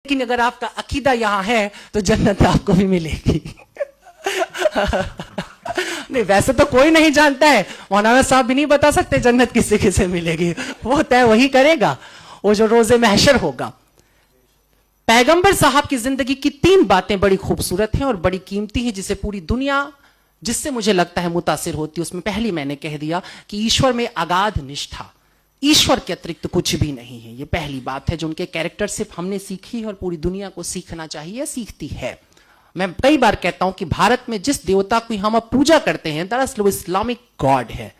लेकिन अगर आपका अकीदा यहां है तो जन्नत आपको भी मिलेगी। नहीं, वैसे तो कोई नहीं जानता है, मौलाना साहब भी नहीं बता सकते जन्नत किसे किसे मिलेगी, वो तय वही करेगा, वो जो रोजे महशर होगा। पैगंबर साहब की जिंदगी की 3 बातें बड़ी खूबसूरत हैं और बड़ी कीमती हैं, जिसे पूरी दुनिया, जिससे मुझे लगता है मुतासिर होती है। उसमें पहली मैंने कह दिया कि ईश्वर में अगाध निष्ठा, ईश्वर के अतिरिक्त कुछ भी नहीं है। ये पहली बात है जो उनके कैरेक्टर से हमने सीखी है और पूरी दुनिया को सीखना चाहिए, सीखती है। मैं कई बार कहता हूं कि भारत में जिस देवता की हम अब पूजा करते हैं, दरअसल वो इस्लामिक गॉड है।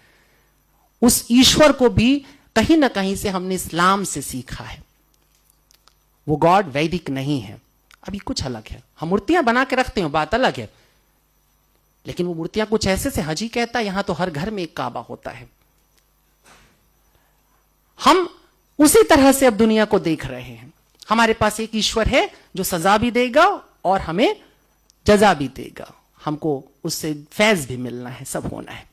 उस ईश्वर को भी कहीं ना कहीं से हमने इस्लाम से सीखा है। वो गॉड वैदिक नहीं है। अभी कुछ अलग है, हम मूर्तियां बना के रखते हैं, बात अलग है, लेकिन वो मूर्तियां कुछ ऐसे से हजी कहता है, यहां तो हर घर में एक काबा होता है। हम उसी तरह से अब दुनिया को देख रहे हैं। हमारे पास एक ईश्वर है जो सजा भी देगा और हमें जजा भी देगा, हमको उससे फैज भी मिलना है, सब होना है।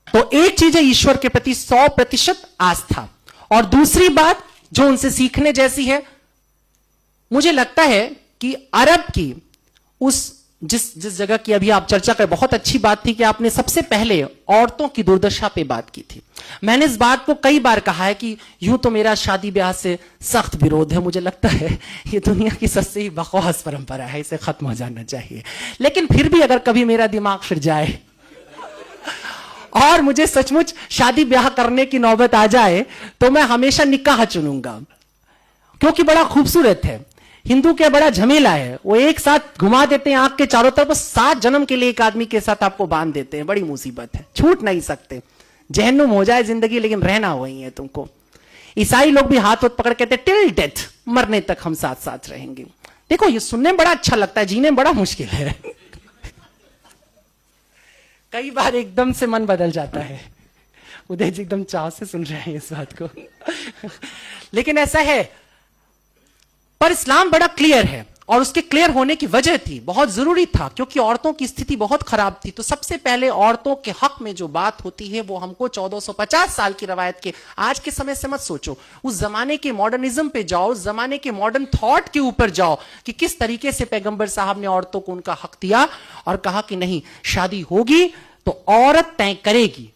तो एक चीज है ईश्वर के प्रति 100% आस्था, और दूसरी बात जो उनसे सीखने जैसी है, मुझे लगता है कि अरब की उस जिस जगह की अभी आप चर्चा कर, बहुत अच्छी बात थी कि आपने सबसे पहले औरतों की दुर्दशा पे बात की थी। मैंने इस बात को कई बार कहा है कि यूं तो मेरा शादी ब्याह से सख्त विरोध है, मुझे लगता है ये दुनिया की सबसे ही बकवास परंपरा है, इसे खत्म हो जाना चाहिए। लेकिन फिर भी अगर कभी मेरा दिमाग फिर जाए और मुझे सचमुच शादी ब्याह करने की नौबत आ जाए, तो मैं हमेशा निकाह चुनूंगा, क्योंकि बड़ा खूबसूरत है। हिंदू क्या बड़ा झमेला है, वो एक साथ घुमा देते हैं आंख के चारों तरफ, 7 जन्म के लिए एक आदमी के साथ आपको बांध देते हैं, बड़ी मुसीबत है, छूट नहीं सकते। जहन्नुम हो जाए जिंदगी, लेकिन रहना वही है तुमको। ईसाई लोग भी हाथ पकड़ कहते हैं टिल डेथ, मरने तक हम साथ साथ रहेंगे। देखो ये सुनने में बड़ा अच्छा लगता है, जीने में बड़ा मुश्किल है। कई बार एकदम से मन बदल जाता है। उदय जी एकदम चाव से सुन रहे हैं इस बात को। लेकिन ऐसा है, पर इस्लाम बड़ा क्लियर है, और उसके क्लियर होने की वजह थी, बहुत जरूरी था, क्योंकि औरतों की स्थिति बहुत खराब थी। तो सबसे पहले औरतों के हक में जो बात होती है वो हमको 1450 साल की रवायत के, आज के समय से मत सोचो, उस जमाने के मॉडर्निज्म पे जाओ, उस जमाने के मॉडर्न थॉट के ऊपर जाओ कि किस तरीके से पैगंबर साहब ने औरतों को उनका हक दिया और कहा कि नहीं, शादी होगी तो औरत तय करेगी।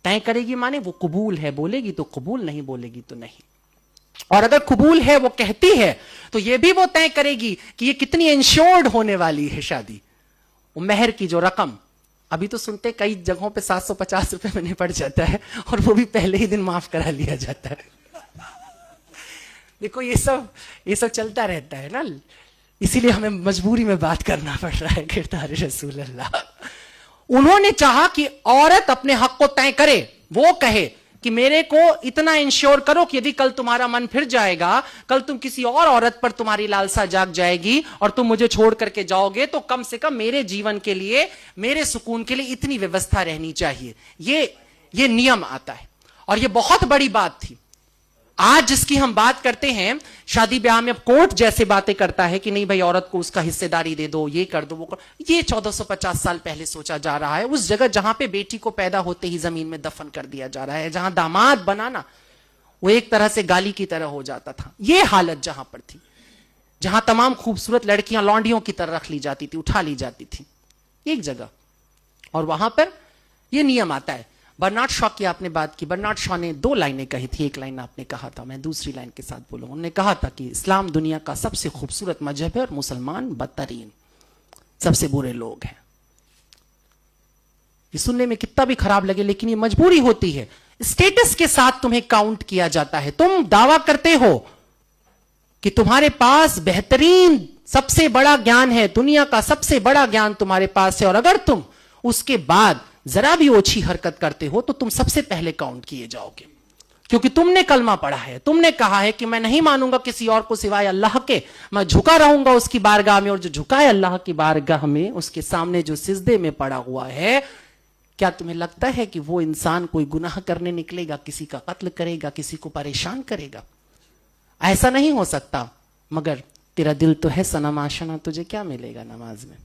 तय करेगी माने वो कबूल है बोलेगी तो कबूल, नहीं बोलेगी तो नहीं। और अगर कबूल है, वो कहती है, तो ये भी वो तय करेगी कि ये कितनी इंश्योर्ड होने वाली है शादी। वो मेहर की जो रकम, अभी तो सुनते कई जगहों पे 750 रुपए में निपट जाता है, और वो भी पहले ही दिन माफ करा लिया जाता है। देखो ये सब चलता रहता है ना, इसीलिए हमें मजबूरी में बात करना पड़ रहा है। किरदार रसूल अल्लाह, उन्होंने चाहा कि औरत अपने हक को तय करे, वो कहे कि मेरे को इतना इंश्योर करो कि यदि कल तुम्हारा मन फिर जाएगा, कल तुम किसी और औरत पर तुम्हारी लालसा जाग जाएगी और तुम मुझे छोड़ करके जाओगे, तो कम से कम मेरे जीवन के लिए, मेरे सुकून के लिए इतनी व्यवस्था रहनी चाहिए। ये नियम आता है, और ये बहुत बड़ी बात थी। आज जिसकी हम बात करते हैं, शादी ब्याह में अब कोर्ट जैसे बातें करता है कि नहीं भाई औरत को उसका हिस्सेदारी दे दो, ये कर दो, वो कर, ये 1450 साल पहले सोचा जा रहा है। उस जगह जहां पे बेटी को पैदा होते ही जमीन में दफन कर दिया जा रहा है, जहां दामाद बनाना वो एक तरह से गाली की तरह हो जाता था। ये हालत जहां पर थी, जहां तमाम खूबसूरत लड़कियां लौंडियों की तरह रख ली जाती थी, उठा ली जाती थी एक जगह, और वहां पर यह नियम आता है। बर्नार्ड शॉ की आपने बात की, बर्नार्ड शॉ ने 2 लाइनें कही थी, एक लाइन आपने कहा था, मैं दूसरी लाइन के साथ बोलूंगा। उन्होंने कहा था कि इस्लाम दुनिया का सबसे खूबसूरत मजहब है और मुसलमान बदतरीन, सबसे बुरे लोग हैं। ये सुनने में कितना भी खराब लगे, लेकिन ये मजबूरी होती है। स्टेटस के साथ तुम्हें काउंट किया जाता है। तुम दावा करते हो कि तुम्हारे पास बेहतरीन सबसे बड़ा ज्ञान है, दुनिया का सबसे बड़ा ज्ञान तुम्हारे पास है, और अगर तुम उसके बाद जरा भी ओछी हरकत करते हो तो तुम सबसे पहले काउंट किए जाओगे, क्योंकि तुमने कलमा पढ़ा है, तुमने कहा है कि मैं नहीं मानूंगा किसी और को सिवाय अल्लाह के, मैं झुका रहूंगा उसकी बारगाह में, और जो झुका है अल्लाह की बारगाह में, उसके सामने जो सिजदे में पड़ा हुआ है, क्या तुम्हें लगता है कि वो इंसान कोई गुनाह करने निकलेगा, किसी का कत्ल करेगा, किसी को परेशान करेगा? ऐसा नहीं हो सकता। मगर तेरा दिल तो है सनम आशना, तुझे क्या मिलेगा नमाज में?